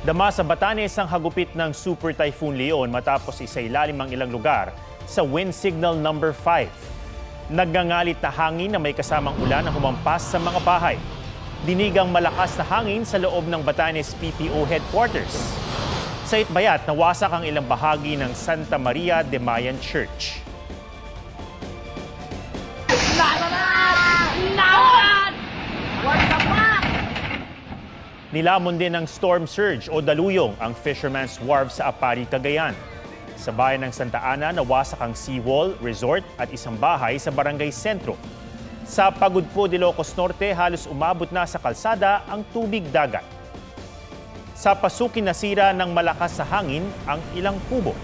Dama sa Batanes ang hagupit ng Super Typhoon Leon matapos isailalim ang ilang lugar sa wind signal number 5. Nagngangalit na hangin na may kasamang ulan ang humampas sa mga bahay. Dinigang malakas na hangin sa loob ng Batanes PPO headquarters. Sa Itbayat, nawasak ang ilang bahagi ng Santa Maria de Mayan Church. Nilamon din ng storm surge o daluyong ang Fisherman's Wharf sa Apari, Cagayan. Sa bayan ng Santa Ana, nawasak ang seawall, resort at isang bahay sa Barangay Sentro. Sa Pagudpo, Ilocos Norte, halos umabot na sa kalsada ang tubig dagat. Sa Pasukin, nasira ng malakas sa hangin ang ilang kubo.